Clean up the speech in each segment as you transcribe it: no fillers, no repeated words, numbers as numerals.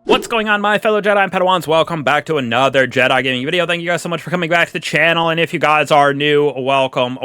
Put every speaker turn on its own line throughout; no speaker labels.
What's going on, my fellow Jedi and Padawans? Welcome back to another Jedi gaming video. Thank you guys so much for coming back to the channel, and if you guys are new, welcome.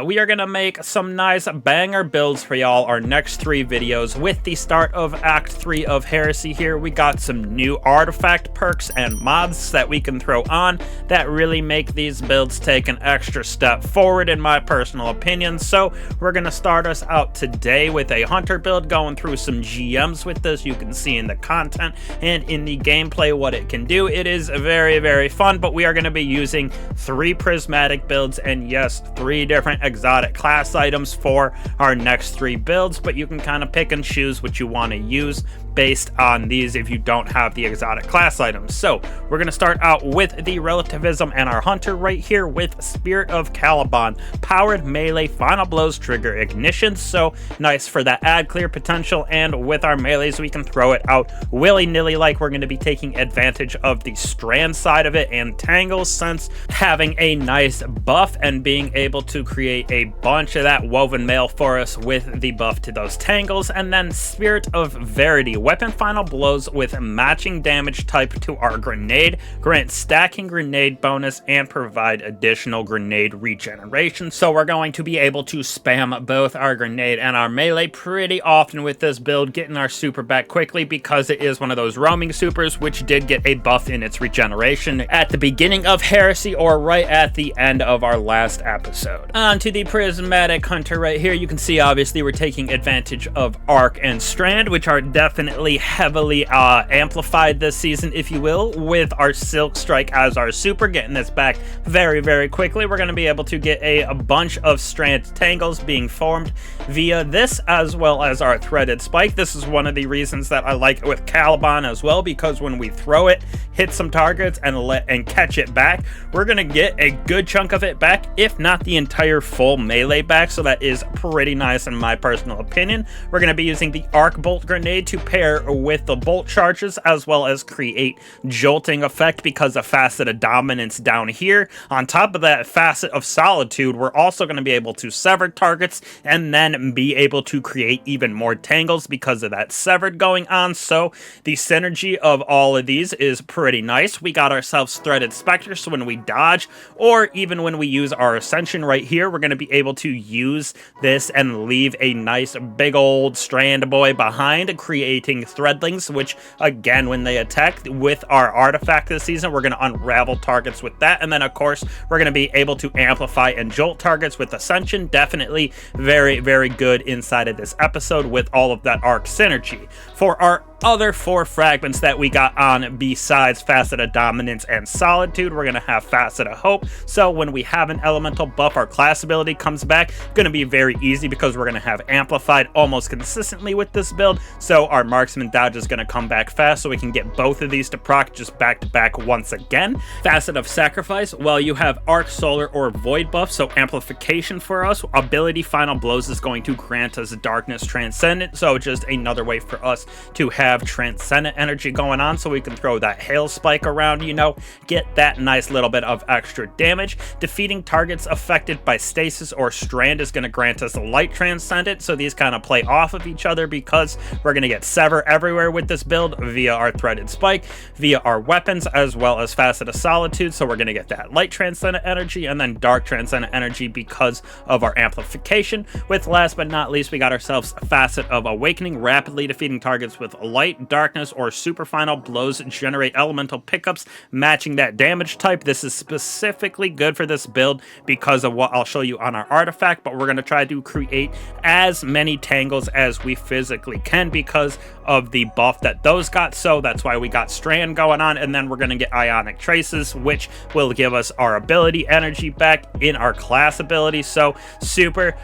We are gonna make some nice banger builds for y'all, our next 3 videos. With the start of Act 3 of Heresy here, we got some new artifact perks and mods that we can throw on that really make these builds take an extra step forward, in my personal opinion. So we're gonna start us out today with a hunter build, going through some GMs with this. You can see in the content and in the gameplay what it can do. It is very fun, but we are going to be using 3 prismatic builds and yes, 3 different exotic class items for our next 3 builds, but you can kind of pick and choose what you want to use based on these if you don't have the exotic class items. So we're going to start out with the Relativism and our hunter right here with Spirit of Caliban, powered melee final blows trigger ignition. So nice for that add clear potential, and with our melees we can throw it out willy-nilly. Like, we're going to be taking advantage of the strand side of it and tangles, since having a nice buff and being able to create a bunch of that woven mail for us with the buff to those tangles. And then Spirit of Verity, weapon final blows with matching damage type to our grenade, grant stacking grenade bonus, and provide additional grenade regeneration. So we're going to be able to spam both our grenade and our melee pretty often with this build, getting our super back quickly because it is one of those roaming supers which did get a buff in its regeneration at the beginning of Heresy, or right at the end of our last episode. On to the Prismatic hunter right here. You can see obviously we're taking advantage of arc and strand, which are definitely heavily amplified this season, if you will, with our silk strike as our super, getting this back very quickly. We're going to be able to get a bunch of strand tangles being formed via this, as well as our threaded spike. This is one of the reasons that I like it with Caliban as well, because when we throw it, hit some targets and catch it back, we're gonna get a good chunk of it back, if not the entire full melee back. So that is pretty nice in my personal opinion. We're gonna be using the arc bolt grenade to pair with the bolt charges, as well as create jolting effect because of facet of dominance down here. On top of that facet of solitude, we're also going to be able to sever targets and then be able to create even more tangles because of that severed going on. So the synergy of all of these is pretty nice. We got ourselves threaded specter, so when we dodge, or even when we use our ascension right here, we're going to be able to use this and leave a nice big old strand boy behind, creating threadlings, which again, when they attack with our artifact this season, we're going to unravel targets with that. And then of course we're going to be able to amplify and jolt targets with ascension. Definitely very good inside of this episode with all of that arc synergy. For our other 4 fragments that we got on, besides Facet of Dominance and Solitude, we're going to have Facet of Hope. So when we have an elemental buff, our class ability comes back. Going to be very easy because we're going to have amplified almost consistently with this build. So our marksman dodge is going to come back fast, so we can get both of these to proc just back to back once again. Facet of Sacrifice, well, you have Arc, Solar, or Void buff, so amplification for us. Ability Final Blows is going to grant us Darkness Transcendent, so just another way for us to have transcendent energy going on, so we can throw that hail spike around, you know, get that nice little bit of extra damage. Defeating targets affected by stasis or strand is going to grant us light transcendent, so these kind of play off of each other because we're going to get sever everywhere with this build via our threaded spike, via our weapons, as well as Facet of Solitude. So we're going to get that light transcendent energy and then dark transcendent energy because of our amplification. With last but not least, we got ourselves Facet of Awakening, rapidly defeating targets with light, darkness, or super final blows generate elemental pickups matching that damage type. This is specifically good for this build because of what I'll show you on our artifact, but we're going to try to create as many tangles as we physically can because of the buff that those got. So that's why we got strand going on, and then we're going to get ionic traces, which will give us our ability energy back in our class ability. So super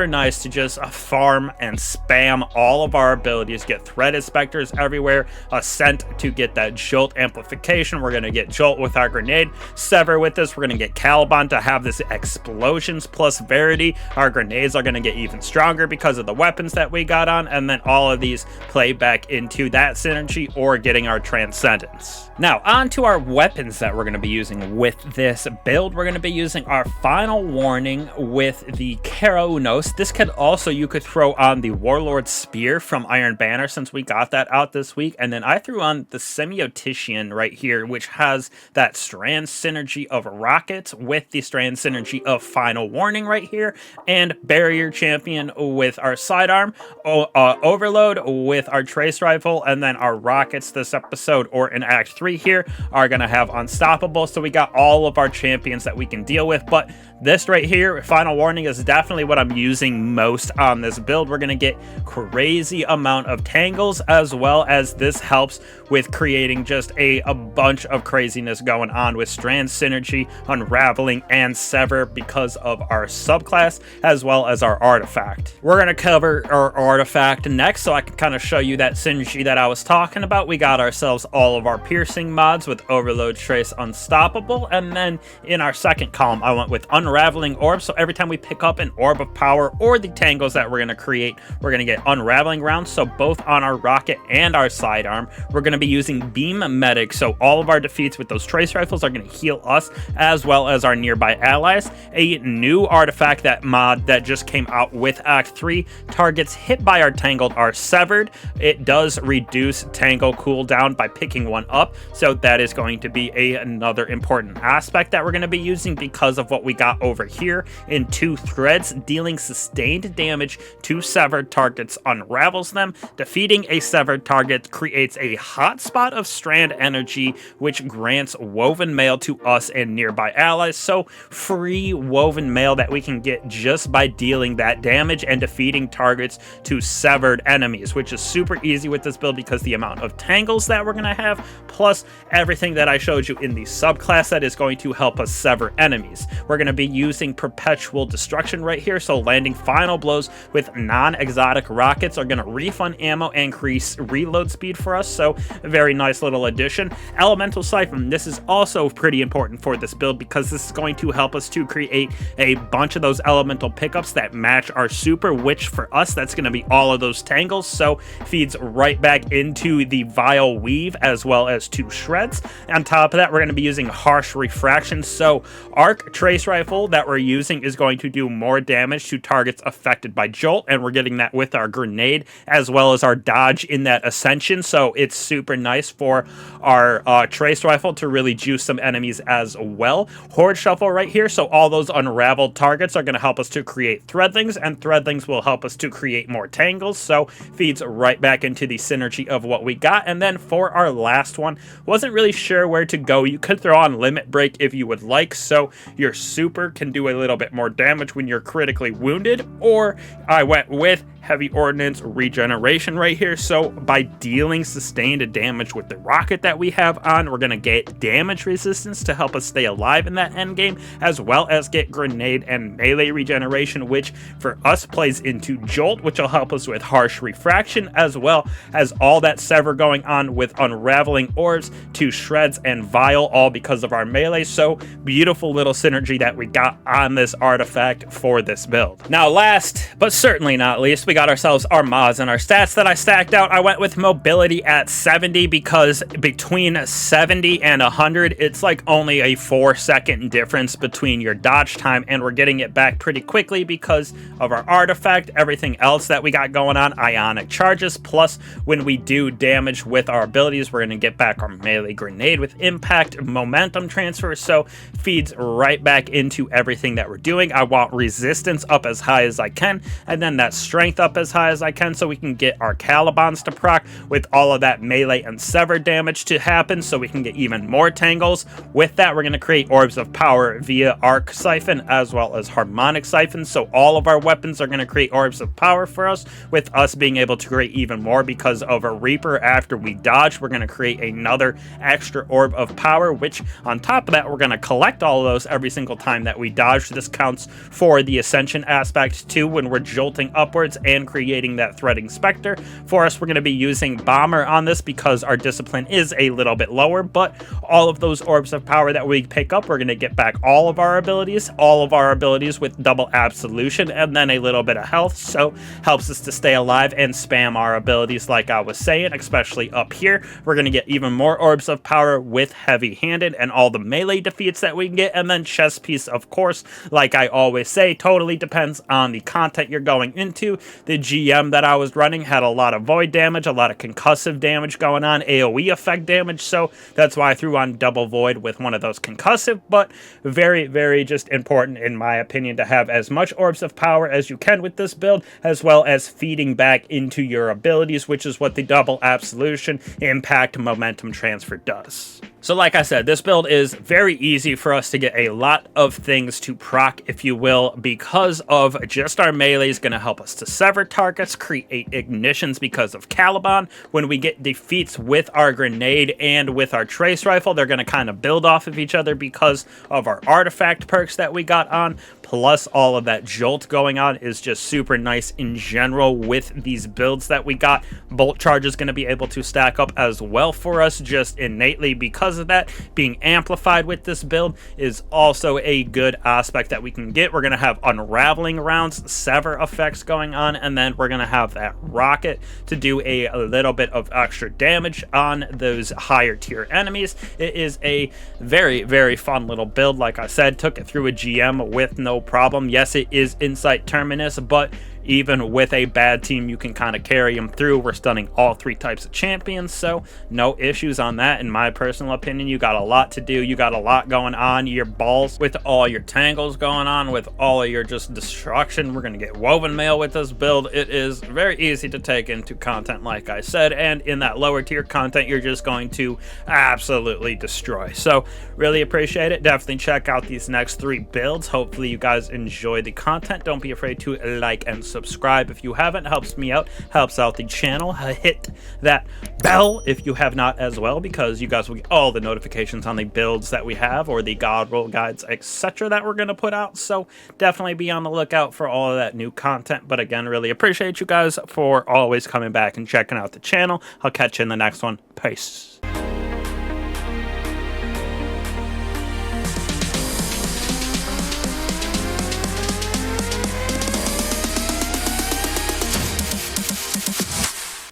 nice to just farm and spam all of our abilities, get threaded specters everywhere, ascent to get that jolt amplification. We're going to get jolt with our grenade, sever with this. We're going to get Caliban to have this explosions plus Verity. Our grenades are going to get even stronger because of the weapons that we got on, and then all of these play back into that synergy or getting our transcendence. Now on to our weapons that we're going to be using with this build. We're going to be using our final warning with the Kara Unos. This could also, you could throw on the Warlord Spear from Iron Banner, since we got got that out this week. And then I threw on the Semiotician right here, which has that strand synergy of Rockets with the strand synergy of Final Warning right here, and Barrier Champion with our sidearm, Overload with our Trace Rifle, and then our Rockets this episode, or in Act 3 here, are going to have Unstoppable. So we got all of our champions that we can deal with, but this right here, Final Warning, is definitely what I'm using most on this build. We're going to get crazy amount of tangles, as well as this helps with creating just a bunch of craziness going on with strand synergy, unraveling, and sever because of our subclass, as well as our artifact. We're going to cover our artifact next, so I can kind of show you that synergy that I was talking about. We got ourselves all of our piercing mods with Overload, Trace, Unstoppable, and then in our second column, I went with Unraveling Orb. So every time we pick up an Orb of Power or the tangles that we're going to create, we're going to get Unraveling rounds. So both on our rocket and our sidearm, we're going to be using Beam Medic. So all of our defeats with those Trace Rifles are going to heal us as well as our nearby allies. A new artifact, that mod that just came out with Act 3, targets hit by our tangled are severed. It does reduce tangle cooldown by picking one up. So that is going to be another important aspect that we're going to be using because of what we got over here in 2 threads. Dealing sustained damage to severed targets unravels them. Defeating a severed target creates a hotspot of strand energy, which grants woven mail to us and nearby allies. So free woven mail that we can get just by dealing that damage and defeating targets to severed enemies, which is super easy with this build because the amount of tangles that we're going to have, plus everything that I showed you in the subclass that is going to help us sever enemies. We're going to be using Perpetual Destruction right here, so landing final blows with non-exotic rockets are going to refund ammo and increase reload speed for us, so a very nice little addition. Elemental Siphon, this is also pretty important for this build because this is going to help us to create a bunch of those elemental pickups that match our super, which for us, that's going to be all of those tangles, so feeds right back into the Vile Weave as well as 2 shreds. On top of that, we're going to be using Harsh Refraction, so Arc Trace Rifle that we're using is going to do more damage to targets affected by Jolt, and we're getting that with our grenade as well as our dodge in that Ascension, so it's super nice for our Trace Rifle to really juice some enemies as well. Horde Shuffle right here, so all those unraveled targets are going to help us to create Threadlings, and Threadlings will help us to create more tangles, so feeds right back into the synergy of what we got. And then for our last one, wasn't really sure where to go. You could throw on Limit Break if you would like, so your super can do a little bit more damage when you're critically wounded, or I went with Heavy Ordnance Regeneration right here. So by dealing sustained damage with the rocket that we have on, we're going to get damage resistance to help us stay alive in that endgame, as well as get grenade and melee regeneration, which for us plays into Jolt, which will help us with Harsh Refraction, as well as all that sever going on with Unraveling Orbs, 2 shreds, and Vile, all because of our melee. So beautiful little synergy that we got on this artifact for this build. Now last but certainly not least, we got ourselves our mods and our stats that I stacked out. I went with mobility at 70 because between 70 and 100, it's like only a 4-second difference between your dodge time, and we're getting it back pretty quickly because of our artifact. Everything else that we got going on, ionic charges, plus when we do damage with our abilities, we're going to get back our melee grenade with impact, momentum transfer, so feeds right back into everything that we're doing. I want resistance up as high as I can, and then that strength up as high as I can, so we can get our Calibans to proc with all of that melee and sever damage to happen, so we can get even more tangles. With that, we're going to create Orbs of Power via Arc Siphon as well as Harmonic Siphon, so all of our weapons are going to create Orbs of Power for us, with us being able to create even more because of a Reaper. After we dodge, we're going to create another extra Orb of Power, which on top of that, we're going to collect all of those every single time that we dodge. This counts for the Ascension aspect too when we're jolting upwards and creating that Threading Spectre. For us, we're going to be using Bomber on this because our discipline is a little bit lower, but all of those Orbs of Power that we pick up, we're going to get back all of our abilities with double absolution and then a little bit of health, so helps us to stay alive and spam our abilities like I was saying, especially up here. We're going to get even more Orbs of Power with heavy-handed and all the melee defeats that we can get, and then chest piece, of course, like I always say, totally depends on the content you're going into. the GM that I was running had a lot of void damage, a lot of concussive damage going on, AoE effect damage, so that's why I threw on double void with one of those concussive, but very, very just important in my opinion to have as much orbs of power as you can with this build, as well as feeding back into your abilities, which is what the double absolution impact momentum transfer does. So like I said, this build is very easy for us to get a lot of things to proc, if you will, because of just our melee is going to help us to sever targets, create ignitions because of Caliban. When we get defeats with our grenade and with our trace rifle, they're going to kind of build off of each other because of our artifact perks that we got on, plus all of that jolt going on is just super nice in general with these builds that we got. Bolt charge is going to be able to stack up as well for us just innately because of that. Being amplified with this build is also a good aspect that we can get. We're going to have unraveling rounds, sever effects going on, and then we're going to have that rocket to do a little bit of extra damage on those higher tier enemies. It is a very, very fun little build. Like I said, took it through a GM with no problem. Yes, it is Insight Terminus, but even with a bad team, you can kind of carry them through. We're stunning all 3 types of champions, so no issues on that. In my personal opinion, you got a lot to do. You got a lot going on. Your balls with all your tangles going on, with all of your just destruction. We're going to get woven mail with this build. It is very easy to take into content, like I said, and in that lower tier content, you're just going to absolutely destroy. So really appreciate it. Definitely check out these next 3 builds. Hopefully you guys enjoy the content. Don't be afraid to like and subscribe if you haven't. Helps me out, helps out the channel. Hit that bell if you have not as well, because you guys will get all the notifications on the builds that we have or the god roll guides, etc. that we're going to put out. So definitely be on the lookout for all of that new content. But again, really appreciate you guys for always coming back and checking out the channel. I'll catch you in the next one. Peace.